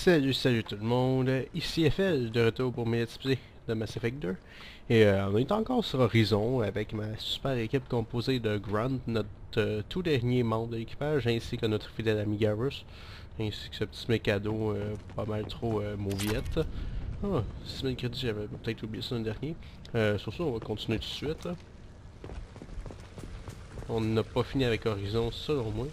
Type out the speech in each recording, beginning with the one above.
Salut tout le monde, ici Eiffel, de retour pour mes let's play de Mass Effect 2. Et on est encore sur Horizon avec ma super équipe composée de Grunt, notre tout dernier membre de l'équipage, ainsi que notre fidèle ami Garrus, ainsi que ce petit mécado pas mal trop mauviette. Ah, 6000 crédits, j'avais peut-être oublié ça le dernier. Sur ça, on va continuer tout de suite. On n'a pas fini avec Horizon, selon moi.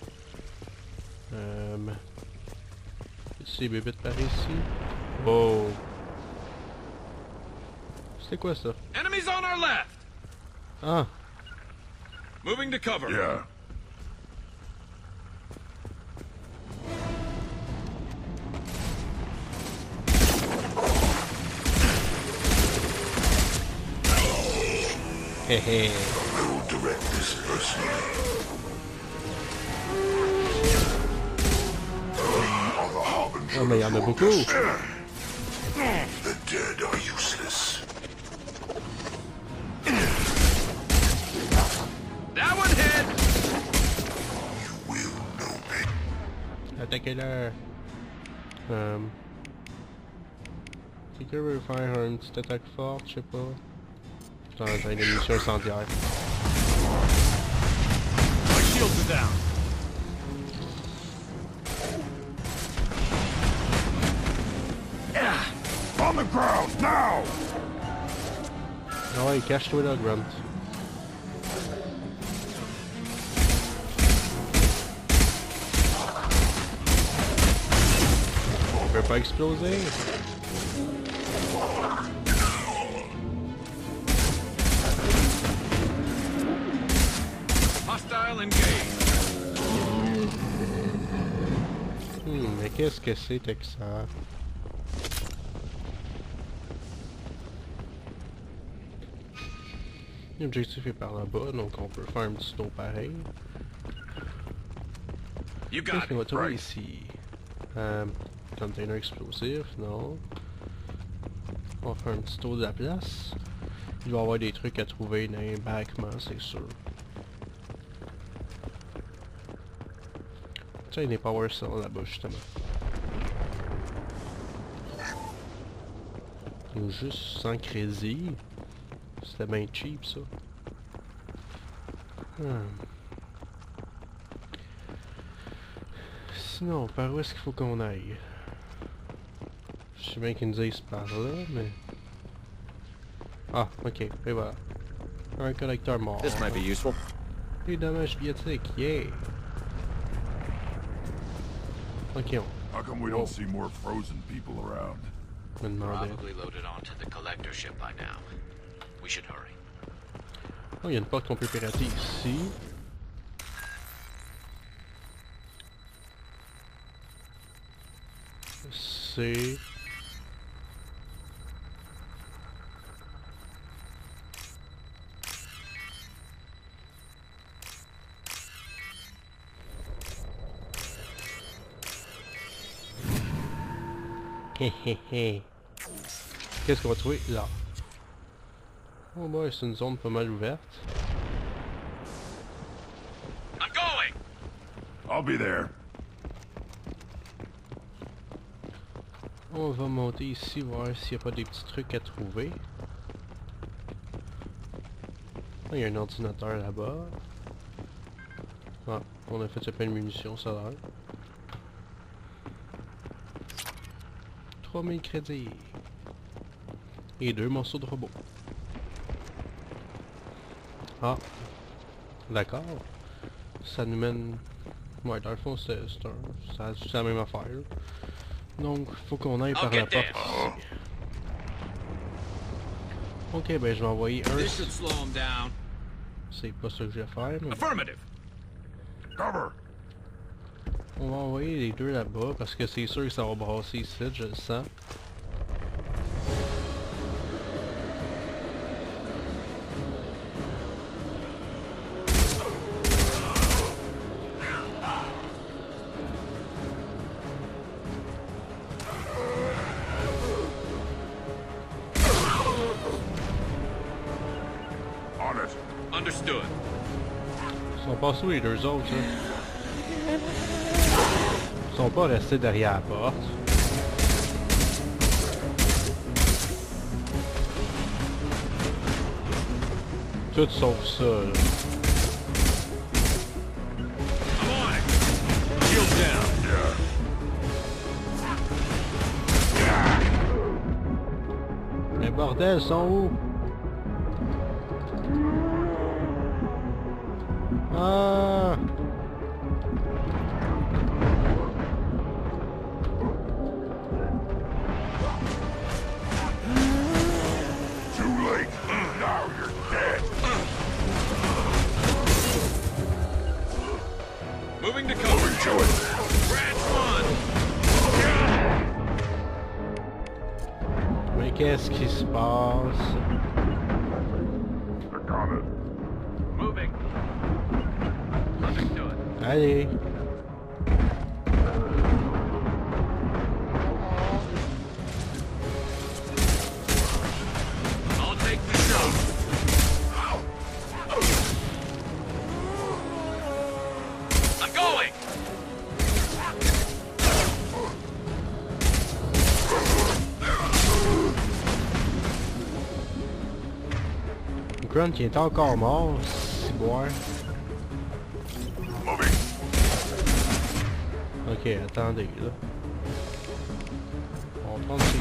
Ces bébites par ici. Oh. C'était quoi ça? Enemies on our left. Ah. Moving to cover. Yeah. Hehe. I will direct this personally. Oh mais il y en a beaucoup. The dead are useless. That one hit. You will know me. Attaquez-leur. Quelqu'un veut faire une petite attaque forte, je sais pas. Putain, j'ai des munitions incendiaires. My shields are down. On the ground, now! Ah ouais, cache-toi là, Grunt. On peut pas exploser. Hostile engaged. Mais qu'est-ce que c'est que ça? L'objectif est par là-bas, donc on peut faire un petit tour pareil. You Qu'est-ce got qu'on va it. trouver Right. ici? Container explosif, non. On va faire un petit tour de la place. Il va y avoir des trucs à trouver dans les bâtiments, c'est sûr. Tiens, il y a des power cells là-bas, justement. Ou juste 100 crédits. C'était bien cheap, ça. Sinon, par où est-ce qu'il faut qu'on aille? Je sais bien qu'ils nous disent par là, mais... Ah, ok, et voilà. Un collecteur mort. This might be useful. Les dommages biotiques, yeah! Ok, How come we don't see more frozen people around? on me demandait. Probably loaded onto the collector ship by now. We should hurry. Oh, il y a une porte qu'on peut pirater ici. C'est... Hé hé hé. Qu'est-ce qu'on va trouver là? Oh boy, c'est une zone pas mal ouverte. I'm going. I'll be there. On va monter ici, voir s'il n'y a pas des petits trucs à trouver. Ah, il y a un ordinateur là-bas. Ah, on a fait plein de munitions, ça a l'air. 3000 crédits. Et 2 morceaux de robot. Ah. D'accord. Ça nous mène... Ouais, dans le fond, c'est la même affaire. Donc, faut qu'on aille par la porte ici. Ok, ben je vais envoyer un... This should slow him down. C'est pas ça que je vais faire, mais... Affirmative. Cover! On va envoyer les deux là-bas, parce que c'est sûr que ça va brasser ici, je le sens. On it! Understood. Ils sont passés où les deux autres, là? Ils sont pas restés derrière la porte. Tout sauf ça, là. I'm on it. Shield down. Mais bordel, ils sont où? Ah! Too late. Now you're dead. Moving to cover. Moving to it. Branch one. Mais qu'est-ce qui se passe? They're on it. Moving. Nothing to it. Allez! I'll take the shot. I'm going. Grunt il est encore mort, c'est boire. Moving. Ok, attendez là. On va prendre ces...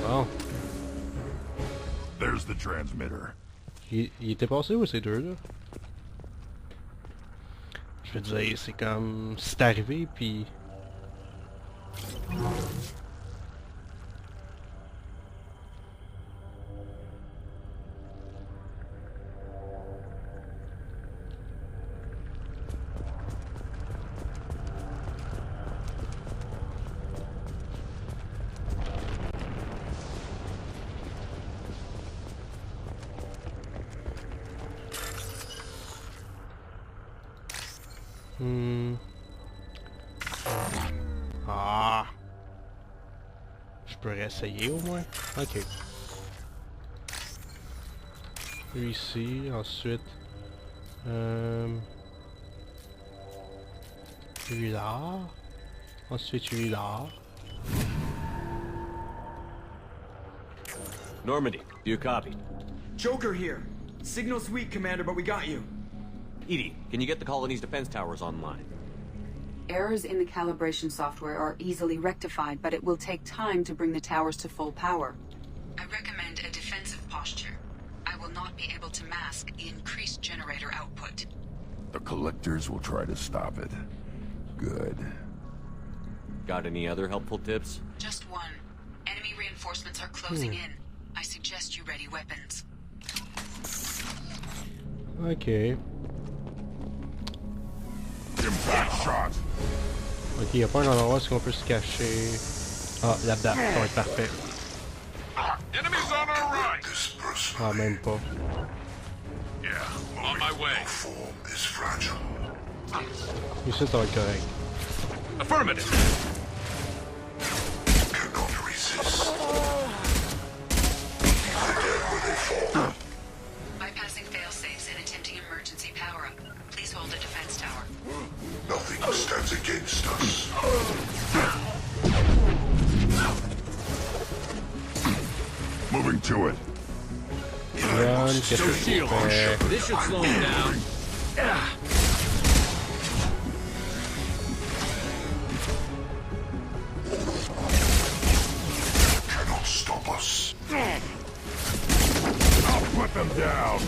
Bon. There's the transmitter. Il était passé où ces deux là? Je veux dire, c'est comme... C'est arrivé puis... Ah! Je peux réessayer au moins? Ok. Lui ici, ensuite... Lui là. Ensuite lui là. Normandy, do you copy? Joker here. Signal's weak, Commander, but we got you. Edie, can you get the colony's defense towers online? Errors in the calibration software are easily rectified, but it will take time to bring the towers to full power. I recommend a defensive posture. I will not be able to mask the increased generator output. The Collectors will try to stop it. Good. Got any other helpful tips? Just one. Enemy reinforcements are closing in. I suggest you ready weapons. Ok. Impact shot. Ok, y a pas un endroit où est-ce qu'on peut se cacher. Ah, là-dedans, ça va être parfait. Enemies on our right. This person Ah, même pas. On my way. form is fragile. Ici, ça va être correct. Affirmative. Cannot resist. They're dead when they fall. Bypassing fail-safes and attempting emergency power-up. Please hold a defense tower. Nothing stands against us. Moving to it. Run, qu'est-ce que tu fais? This should slow him down. Cannot stop us. I'll put them down.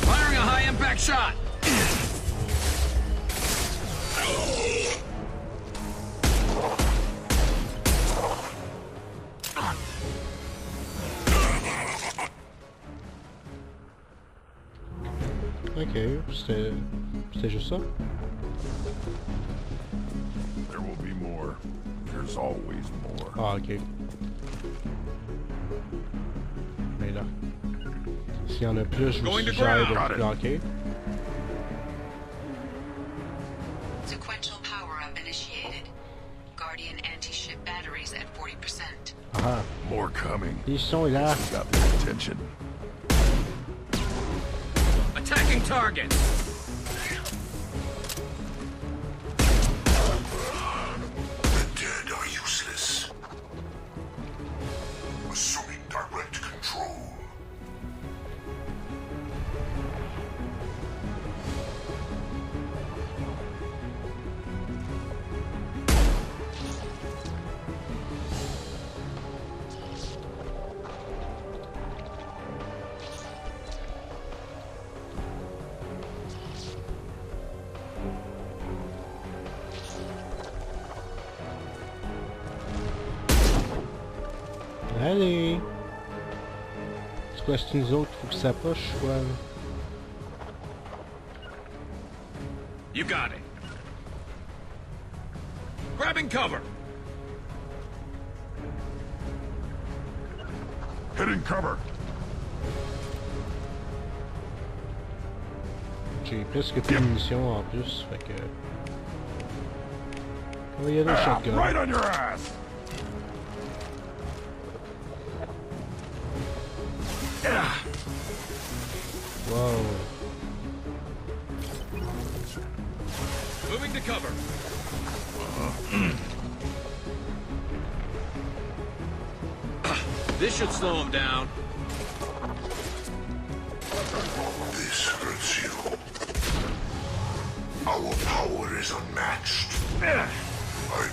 Firing a high-impact shot. Ok, c'était juste ça? There will be more. There's always more. Ah, ok. Mais là. S'il y en a plus, je vous Going to suggère de ground. vous planquer. Sequential power-up initiated. Guardian anti-ship batteries at 40%. Ah, More coming. ils sont là. Got my attention. Attacking target. The dead are useless. Assuming direct control. Allez! C'est quoi, c'est nous autres, faut que ça poche, quoi? You got it. Grabbing cover. Hitting cover. J'ai presque plus de munitions en plus, fait que... On va y aller au shotgun. Right on your ass. Wow. Moving to cover. This should slow him down. This hurts you. Our power is unmatched. I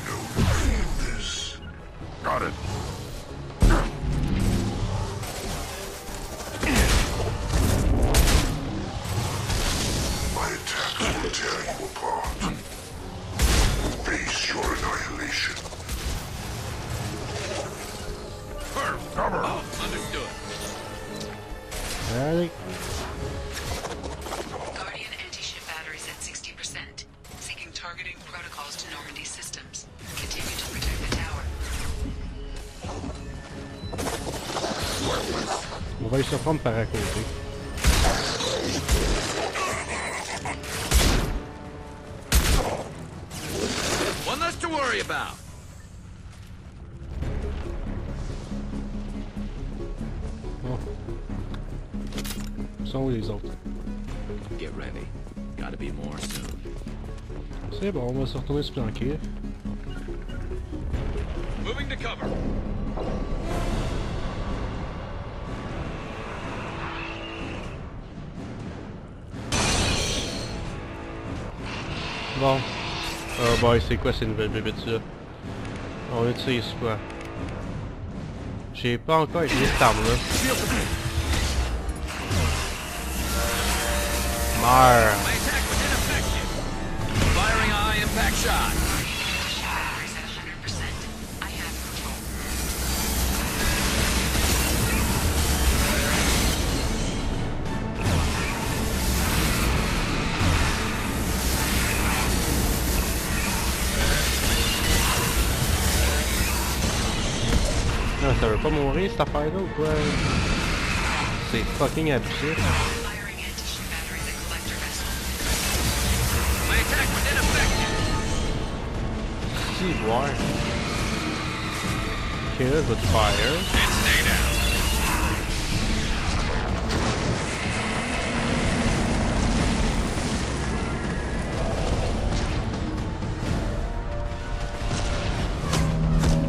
know you feel this. Got it. My attacks will tear you apart. Face your annihilation. Cover. Understood. Allez. Guardian anti-ship batteries at 60%. Seeking targeting protocols to Normandy systems. Continue to protect the tower. On va les surprendre par à côté. One less to worry about. Bon. Où sont où les autres? Get ready. Gotta be more soon. C'est bon, on va se retourner se planquer. Moving to cover. Bon. Oh boy, c'est quoi ces nouvelles bébites là? On utilise quoi? J'ai pas encore essayé cette arme là. Meurs! My attack was ineffective. Firing a high impact shot. Batteries at 100%. I have control. Non, ça veut pas mourir cette affaire là ou quoi? C'est fucking abusif. Firing anti-ship batteries at collector vessel. My attack was ineffective. Si, voir. Ok, là, je vais te fire. And stay down.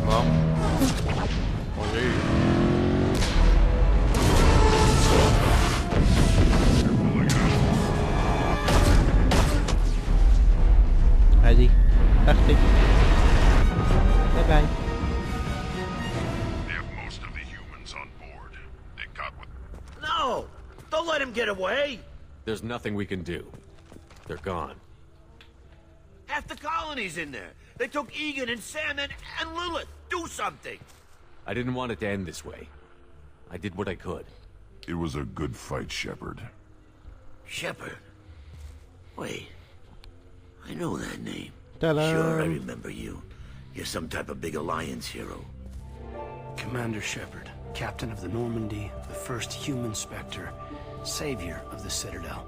Bon. On est. Allez, parfait. Bye bye. They have most of the humans on board. They got what... No! Don't let him get away! There's nothing we can do. They're gone. Half the colony's in there. They took Egan and Sam and Lilith. Do something! I didn't want it to end this way. I did what I could. It was a good fight, Shepard. Shepard. Wait. I know that name. Ta-da! Sure, I remember you. You're some type of big Alliance hero. Commander Shepard, captain of the Normandy, the first human Spectre, savior of the Citadel.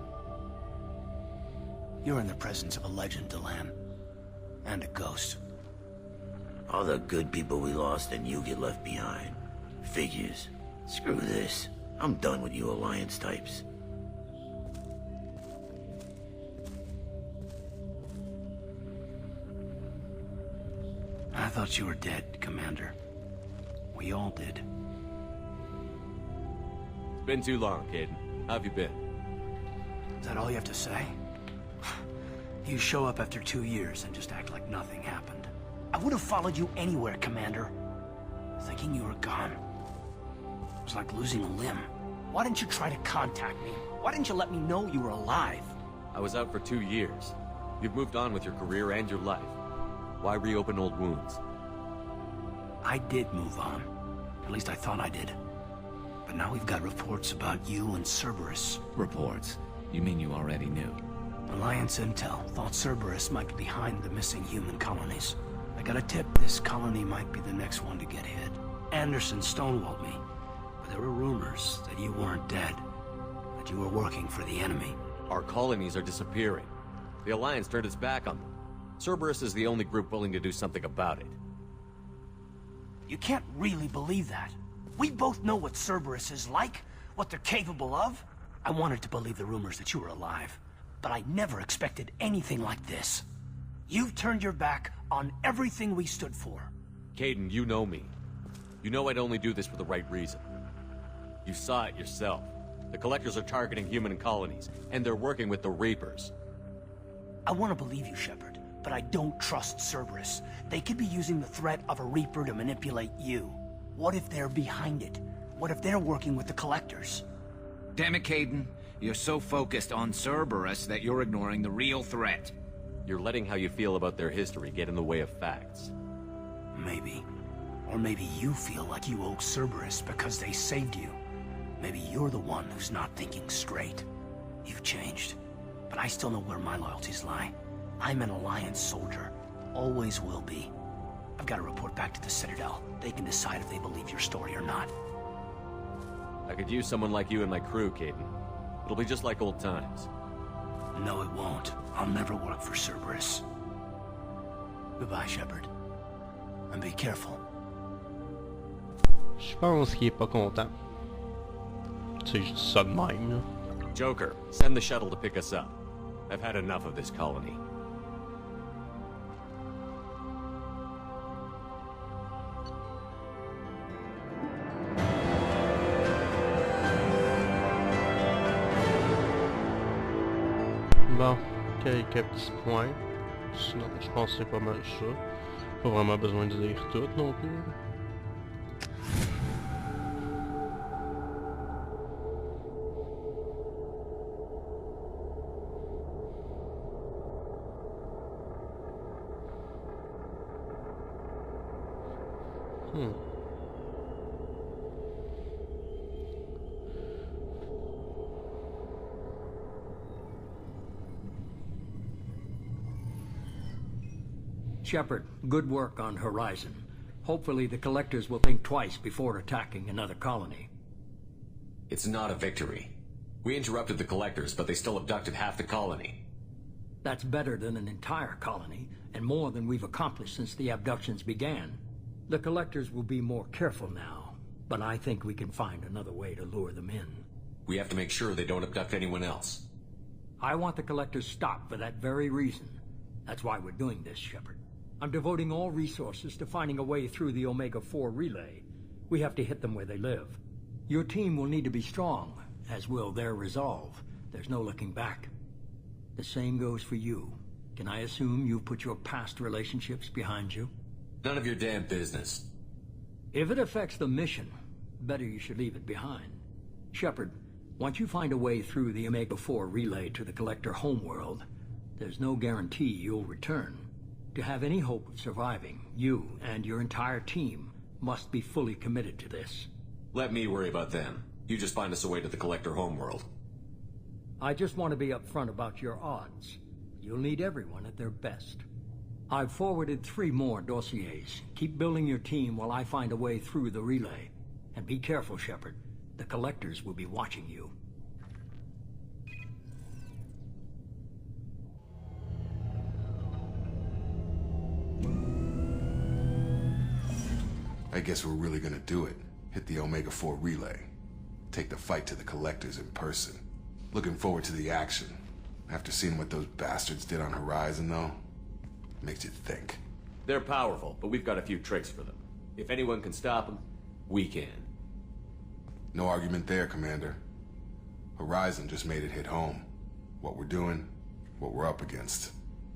You're in the presence of a legend, Delan. And a ghost. All the good people we lost and you get left behind. Figures. Screw this. I'm done with you Alliance types. I thought you were dead, Commander. We all did. It's been too long, Caden. How have you been? Is that all you have to say? You show up after 2 years and just act like nothing happened. I would have followed you anywhere, Commander. Thinking you were gone. It was like losing a limb. Why didn't you try to contact me? Why didn't you let me know you were alive? I was out for 2 years. You've moved on with your career and your life. Why reopen old wounds? I did move on. At least I thought I did. But now we've got reports about you and Cerberus. Reports? You mean you already knew? Alliance intel thought Cerberus might be behind the missing human colonies. I got a tip this colony might be the next one to get hit. Anderson stonewalled me, but there were rumors that you weren't dead, that you were working for the enemy. Our colonies are disappearing. The Alliance turned its back on them. Cerberus is the only group willing to do something about it. You can't really believe that. We both know what Cerberus is like, what they're capable of. I wanted to believe the rumors that you were alive, but I never expected anything like this. You've turned your back on everything we stood for. Caden, you know me. You know I'd only do this for the right reason. You saw it yourself. The Collectors are targeting human colonies, and they're working with the Reapers. I want to believe you, Shepard, but I don't trust Cerberus. They could be using the threat of a Reaper to manipulate you. What if they're behind it? What if they're working with the Collectors? Damn it, Caden. You're so focused on Cerberus that you're ignoring the real threat. You're letting how you feel about their history get in the way of facts. Maybe. Or maybe you feel like you owe Cerberus because they saved you. Maybe you're the one who's not thinking straight. You've changed. But I still know where my loyalties lie. I'm an Alliance soldier. Always will be. I've got to report back to the Citadel. They can decide if they believe your story or not. I could use someone like you in my crew, Caden. It'll be just like old times. No, it won't. I'll never work for Cerberus. Goodbye, Shepard. And be careful. Je pense qu'il est pas content. Tu sais, je dis ça de même, là. Joker, send the shuttle to pick us up. I've had enough of this colony. Bon, quelques petits points. Sinon, je pense que c'est pas mal ça. Pas vraiment besoin de lire tout non plus. Shepard, good work on Horizon. Hopefully the Collectors will think twice before attacking another colony. It's not a victory. We interrupted the Collectors, but they still abducted half the colony. That's better than an entire colony, and more than we've accomplished since the abductions began. The Collectors will be more careful now, but I think we can find another way to lure them in. We have to make sure they don't abduct anyone else. I want the Collectors stopped for that very reason. That's why we're doing this, Shepard. I'm devoting all resources to finding a way through the Omega-4 relay. We have to hit them where they live. Your team will need to be strong, as will their resolve. There's no looking back. The same goes for you. Can I assume you've put your past relationships behind you? None of your damn business. If it affects the mission, better you should leave it behind. Shepard, once you find a way through the Omega-4 relay to the Collector homeworld, there's no guarantee you'll return. To have any hope of surviving, you and your entire team must be fully committed to this. Let me worry about them. You just find us a way to the Collector homeworld. I just want to be upfront about your odds. You'll need everyone at their best. I've forwarded 3 more dossiers. Keep building your team while I find a way through the relay. And be careful, Shepard. The Collectors will be watching you. I guess we're really gonna do it. Hit the Omega-4 relay. Take the fight to the Collectors in person. Looking forward to the action. After seeing what those bastards did on Horizon, though, makes you think. They're powerful, but we've got a few tricks for them. If anyone can stop them, we can. No argument there, Commander. Horizon just made it hit home. What we're doing, what we're up against.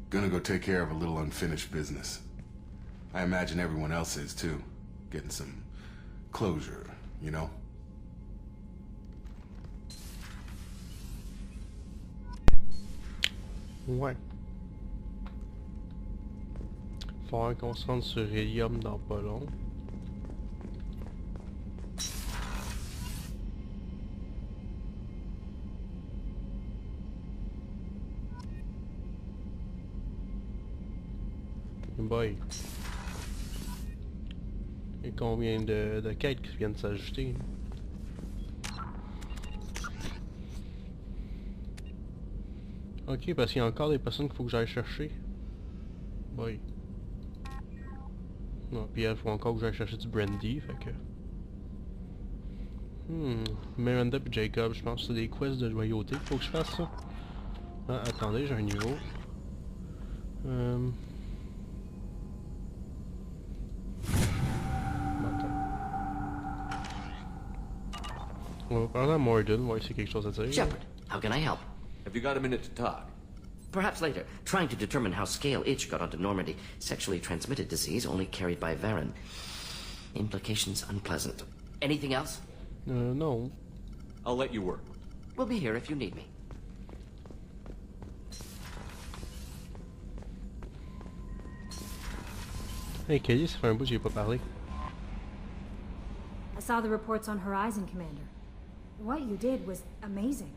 Gonna go take care of a little unfinished business. I imagine everyone else is, too. Getting some closure, you know? Ouais. Faudra qu'on se rende sur Hélium dans pas long. Boy. Et combien de quêtes qui viennent s'ajouter? Ok, parce qu'il y a encore des personnes qu'il faut que j'aille chercher. Boy. Non, puis il faut encore que j'aille chercher du brandy, fait que... Miranda et Jacob, je pense que c'est des quests de loyauté qu'il faut que je fasse ça. Ah, attendez, j'ai un niveau. On va parler à Morden, voir s'il y a quelque chose à dire. Shepard, how can I help? Have you got a minute to talk? Perhaps later. Trying to determine how Scale Itch got onto Normandy. Sexually transmitted disease only carried by Varen. Implications unpleasant. Anything else? No. I'll let you work. We'll be here if you need me. Hey Kelly, ça fait un bout que j'ai pas parlé. I saw the reports on Horizon, Commander. What you did was amazing.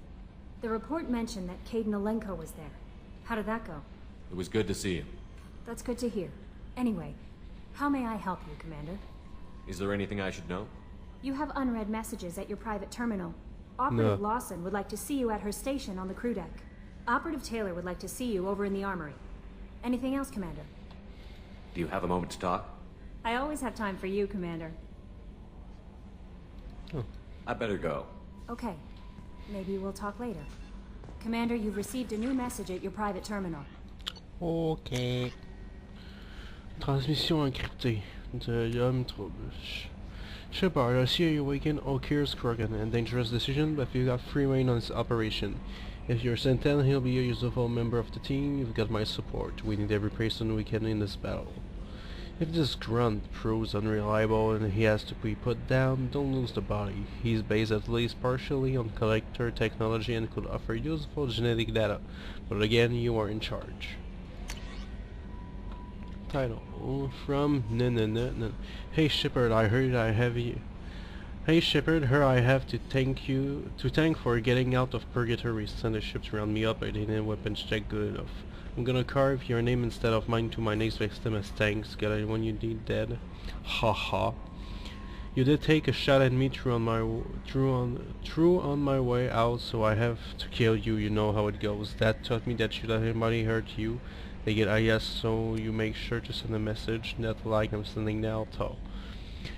The report mentioned that Caden Alenko was there. How did that go? It was good to see him. That's good to hear. Anyway, how may I help you, Commander? Is there anything I should know? You have unread messages at your private terminal. Operative Lawson would like to see you at her station on the crew deck. Operative Taylor would like to see you over in the armory. Anything else, Commander? Do you have a moment to talk? I always have time for you, Commander. I better go. Okay. Maybe we'll talk later. Commander, you've received a new message at your private terminal. Ok. Transmission encryptée de l'homme trouble. Shepard, I see you awaken Okir's crooked and dangerous decision, but you got free reign on this operation. If you're Sentinel, he'll be a useful member of the team. You've got my support. We need every person we can in this battle. If this grunt proves unreliable and he has to be put down, don't lose the body. He's based at least partially on Collector technology and could offer useful genetic data. But again, you are in charge. Title from Hey Shepard, I heard I have you. Hey Shepard, here I have to thank for getting out of purgatory. Send the ships round me up, but they didn't weapons check good enough. I'm gonna carve your name instead of mine to my next victim as thanks. Got anyone you need dead? Ha ha. You did take a shot at me through on my way out, so I have to kill you. You know how it goes. That taught me that should anybody hurt you, they get IS, so you make sure to send a message, not like I'm sending now, though.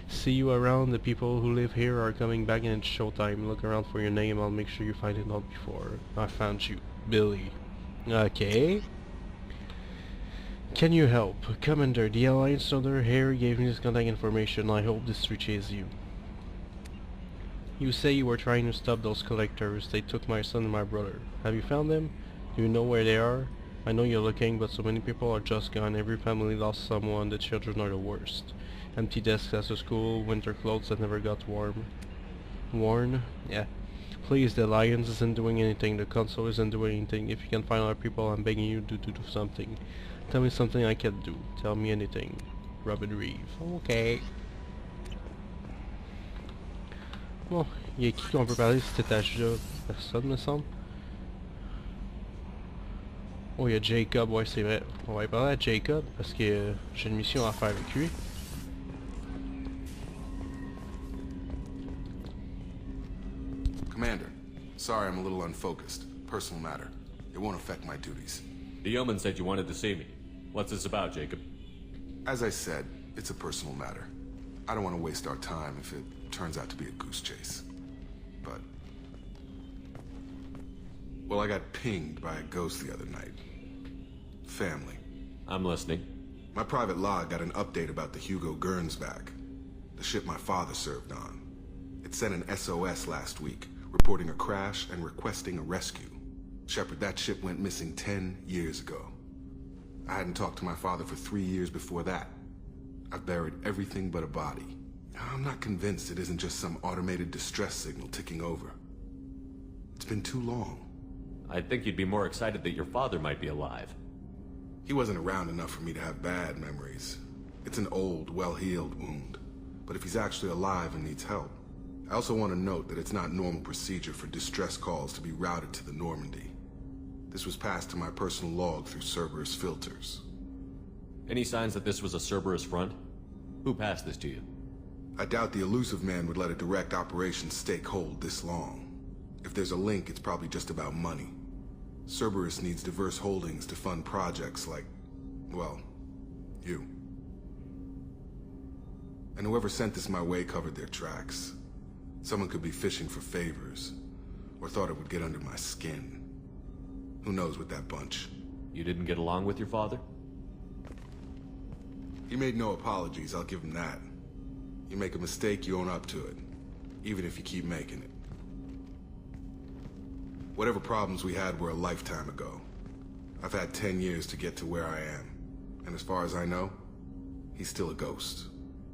See you around. The people who live here are coming back and it's showtime. Look around for your name. I'll make sure you find it out before. I found you. Billy. Okay. Can you help? Commander, the Alliance Soldier here gave me this contact information. I hope this reaches you. You say you were trying to stop those collectors. They took my son and my brother. Have you found them? Do you know where they are? I know you're looking, but so many people are just gone. Every family lost someone. The children are the worst. Empty desks at the school, winter clothes that never got worn? Yeah. Please, the Alliance isn't doing anything. The Council isn't doing anything. If you can find other people, I'm begging you to do something. Tell me something I can do. Tell me anything. Robin Reeve. Ok. Bon, il y a qui qu'on peut parler de cet étage-là? Personne, me semble. Oh, il y a Jacob, ouais, c'est vrai. On va y parler à Jacob, parce que j'ai une mission à faire avec lui. Commander, sorry I'm a little unfocused. Personal matter. It won't affect my duties. The yeoman said you wanted to see me. What's this about, Jacob? As I said, it's a personal matter. I don't want to waste our time if it turns out to be a goose chase. But... well, I got pinged by a ghost the other night. Family. I'm listening. My private log got an update about the Hugo Gernsback, the ship my father served on. It sent an SOS last week, reporting a crash and requesting a rescue. Shepard, that ship went missing 10 years ago. I hadn't talked to my father for 3 years before that. I've buried everything but a body. I'm not convinced it isn't just some automated distress signal ticking over. It's been too long. I think you'd be more excited that your father might be alive. He wasn't around enough for me to have bad memories. It's an old, well-healed wound. But if he's actually alive and needs help, I also want to note that it's not normal procedure for distress calls to be routed to the Normandy. This was passed to my personal log through Cerberus filters. Any signs that this was a Cerberus front? Who passed this to you? I doubt the elusive man would let a direct operation stake hold this long. If there's a link, it's probably just about money. Cerberus needs diverse holdings to fund projects like, well, you. And whoever sent this my way covered their tracks. Someone could be fishing for favors, or thought it would get under my skin. Who knows with that bunch? You didn't get along with your father? He made no apologies, I'll give him that. You make a mistake, you own up to it, even if you keep making it. Whatever problems we had were a lifetime ago. I've had 10 years to get to where I am, and as far as I know, he's still a ghost.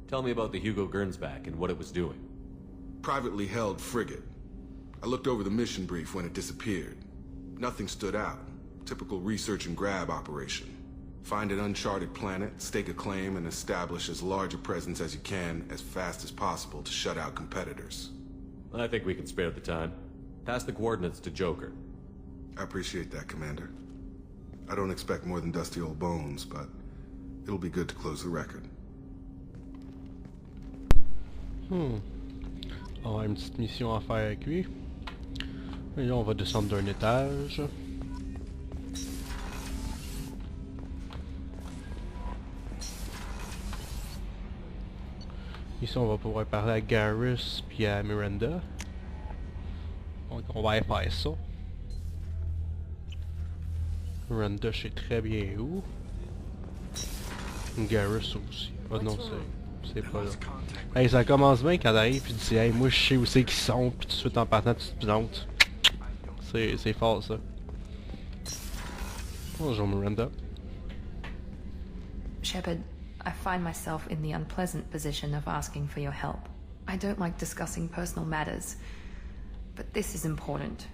Tell me about the Hugo Gernsback and what it was doing. Privately held frigate. I looked over the mission brief when it disappeared. Nothing stood out. Typical research and grab operation. Find an uncharted planet, stake a claim, and establish as large a presence as you can as fast as possible to shut out competitors. I think we can spare the time. Pass the coordinates to Joker. I appreciate that, Commander. I don't expect more than dusty old bones, but it'll be good to close the record. On a une petite mission à faire avec lui. Et là, on va descendre d'un étage. Ici, on va pouvoir parler à Garrus puis à Miranda. Donc, on va aller faire ça. Miranda, je sais très bien où. Garrus aussi. Ah non, c'est pas là. Hey, ça commence bien quand t'arrives puis tu dis hey, moi je sais où c'est qu'ils sont, puis tout de suite en partant tu te plantes. C'est fort ça. Bonjour Miranda. Shepard, I find myself in the unpleasant position of asking for your help. I don't like discussing personal matters, but this is important.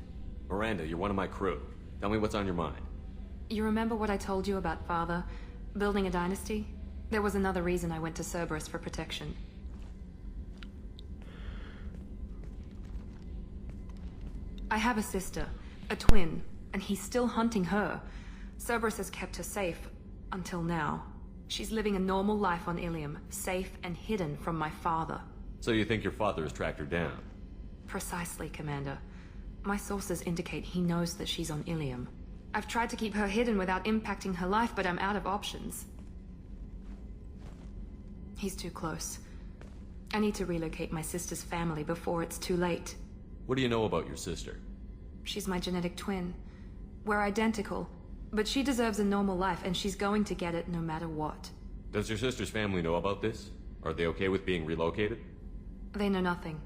Miranda, you're one of my crew. Tell me what's on your mind. You remember what I told you about Father? Building a dynasty? There was another reason I went to Cerberus for protection. I have a sister, a twin, and he's still hunting her. Cerberus has kept her safe, until now. She's living a normal life on Ilium, safe and hidden from my father. So you think your father has tracked her down? Precisely, Commander. My sources indicate he knows that she's on Ilium. I've tried to keep her hidden without impacting her life, but I'm out of options. He's too close. I need to relocate my sister's family before it's too late. What do you know about your sister? She's my genetic twin. We're identical, but she deserves a normal life, and she's going to get it no matter what. Does your sister's family know about this? Are they okay with being relocated? They know nothing.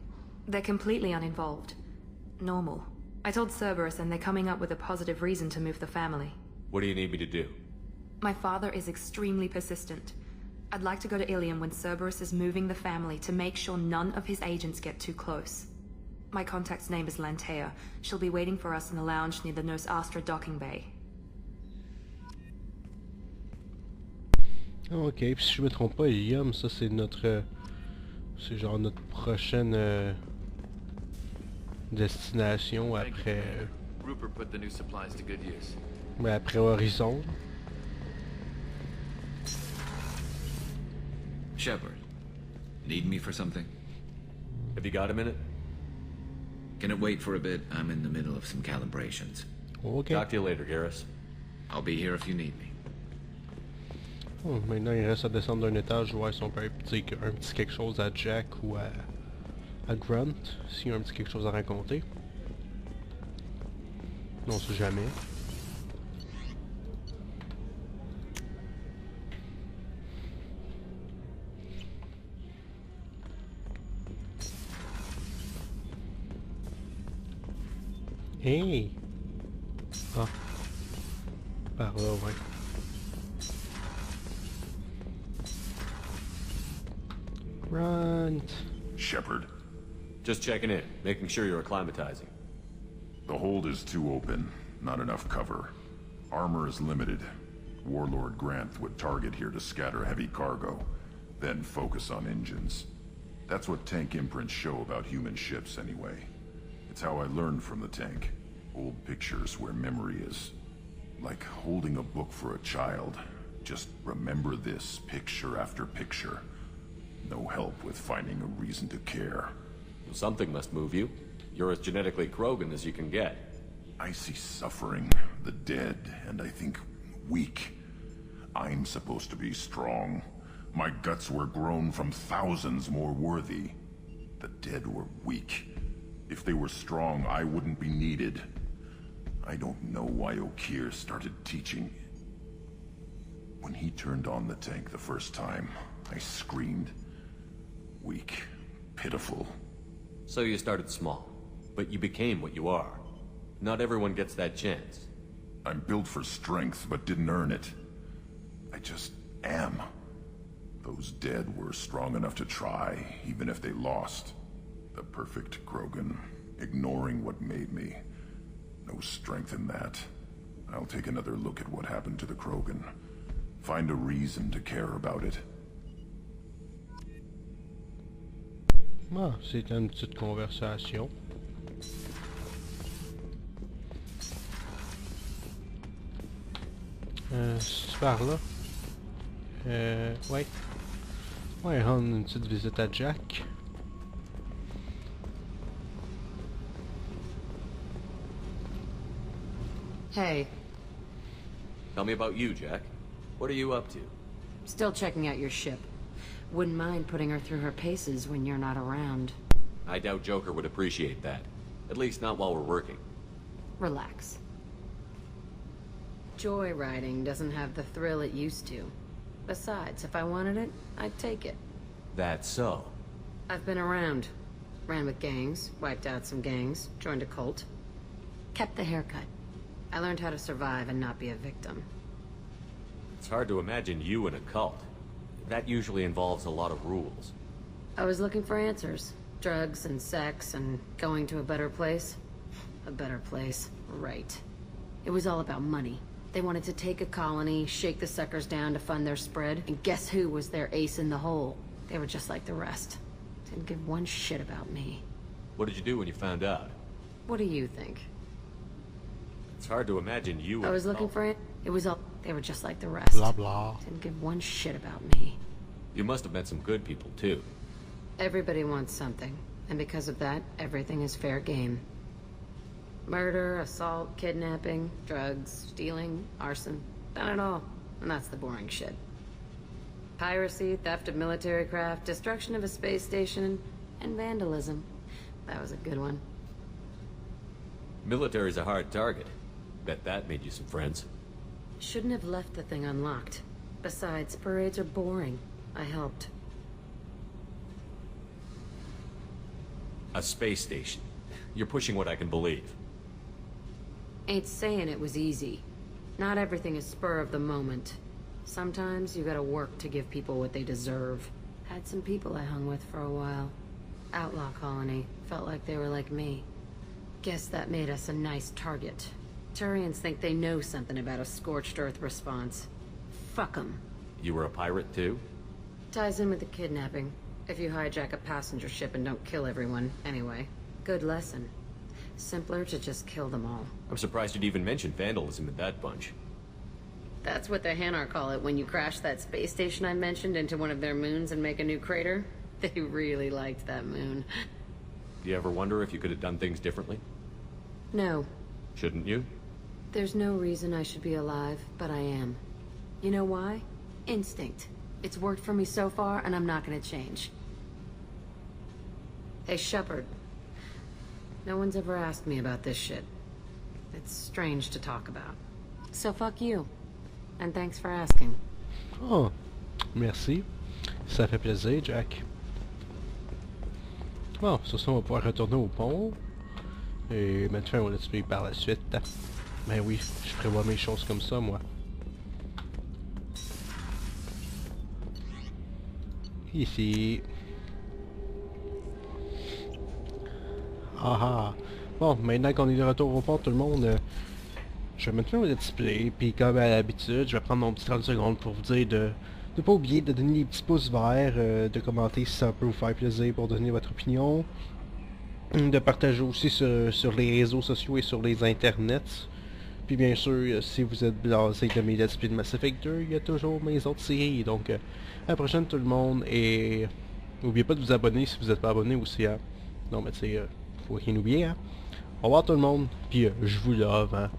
They're completely uninvolved. Normal. I told Cerberus, and they're coming up with a positive reason to move the family. What do you need me to do? My father is extremely persistent. I'd like to go to Ilium when Cerberus is moving the family to make sure none of his agents get too close. My contact's name is Lantea. She'll be waiting for us in the lounge near the Nos Astra docking bay. Ok, puis si je me trompe pas, Ilium, ça c'est notre... c'est genre notre prochaine destination après... Rupert put the new supplies to good use. Mais après Horizon. Shepard, need me for something? Have you got a minute? Can it wait for a bit? I'm in the middle of some calibrations. Okay. Talk to you later, Garrus. I'll be here if you need me. Oh, maintenant il reste à descendre d'un étage, voir si on peut dire un petit quelque chose à Jack ou à Grunt, s'il y a un petit quelque chose à raconter. On sait jamais. Hey! Ah. Par là, ouais. Grunt. Shepard. Just checking in, making sure you're acclimatizing. The hold is too open. Not enough cover. Armor is limited. Warlord Grant would target here to scatter heavy cargo, then focus on engines. That's what tank imprints show about human ships anyway. It's how I learned from the tank. Old pictures where memory is. Like holding a book for a child. Just remember this, picture after picture. No help with finding a reason to care. Well, something must move you. You're as genetically Krogan as you can get. I see suffering, the dead, and I think weak. I'm supposed to be strong. My guts were grown from thousands more worthy. The dead were weak. If they were strong, I wouldn't be needed. I don't know why Okeer started teaching. When he turned on the tank the first time, I screamed. Weak, pitiful. So you started small, but you became what you are. Not everyone gets that chance. I'm built for strength, but didn't earn it. I just am. Those dead were strong enough to try, even if they lost. The perfect Krogan, ignoring what made me. No strength in that. I'll take another look at what happened to the Krogan. Find a reason to care about it. Ah, c'est une petite conversation. C'est par là. Ouais. Ouais, rendre une petite visite à Jack. Hey. Tell me about you, Jack. What are you up to? Still checking out your ship. Wouldn't mind putting her through her paces when you're not around. I doubt Joker would appreciate that. At least not while we're working. Relax. Joyriding doesn't have the thrill it used to. Besides, if I wanted it, I'd take it. That's so. I've been around. Ran with gangs, wiped out some gangs, joined a cult. Kept the haircut. I learned how to survive and not be a victim. It's hard to imagine you in a cult. That usually involves a lot of rules. I was looking for answers. Drugs and sex and going to a better place. A better place, right. It was all about money. They wanted to take a colony, shake the suckers down to fund their spread, and guess who was their ace in the hole? They were just like the rest. Didn't give one shit about me. What did you do when you found out? What do you think? It's hard to imagine you. I was looking for it. It was all. They were just like the rest. Blah blah. Didn't give one shit about me. You must have met some good people too. Everybody wants something, and because of that, everything is fair game. Murder, assault, kidnapping, drugs, stealing, arson. Done it all. And that's the boring shit. Piracy, theft of military craft, destruction of a space station, and vandalism. That was a good one. Military's a hard target. Bet that made you some friends. Shouldn't have left the thing unlocked. Besides, parades are boring. I helped. A space station. You're pushing what I can believe. Ain't saying it was easy. Not everything is spur of the moment. Sometimes you gotta work to give people what they deserve. Had some people I hung with for a while. Outlaw colony. Felt like they were like me. Guess that made us a nice target. Turians think they know something about a scorched earth response. Fuck 'em. You were a pirate too? Ties in with the kidnapping. If you hijack a passenger ship and don't kill everyone, anyway. Good lesson. Simpler to just kill them all. I'm surprised you'd even mention vandalism in that bunch. That's what the Hanar call it when you crash that space station I mentioned into one of their moons and make a new crater. They really liked that moon. Do you ever wonder if you could have done things differently? No. Shouldn't you? There's no reason I should be alive, but I am. You know why? Instinct. It's worked for me so far, and I'm not gonna change. Hey, Shepard. No one's ever asked me about this shit. It's strange to talk about. So fuck you. And thanks for asking. Oh, merci. Ça fait plaisir, Jack. Bon, sur ça, on va pouvoir retourner au pont. Et mettre fin au let's play par la suite. Ben oui, je prévois mes choses comme ça, moi. Ici. Ah ah. Bon, maintenant qu'on est de retour au pont, tout le monde, je vais mettre fin au let's play. Puis comme à l'habitude, je vais prendre mon petit 30 secondes pour vous dire de ne pas oublier de donner des petits pouces verts, de commenter si ça peut vous faire plaisir pour donner votre opinion. De partager aussi sur les réseaux sociaux et sur les internets. Puis bien sûr, si vous êtes blasé de mes let's play de Mass Effect 2, il y a toujours mes autres séries. Donc, à la prochaine tout le monde. Et n'oubliez pas de vous abonner si vous n'êtes pas abonné aussi. Hein. Non mais tu sais, faut rien oublier. Hein. Au revoir tout le monde. Puis je vous love. Hein.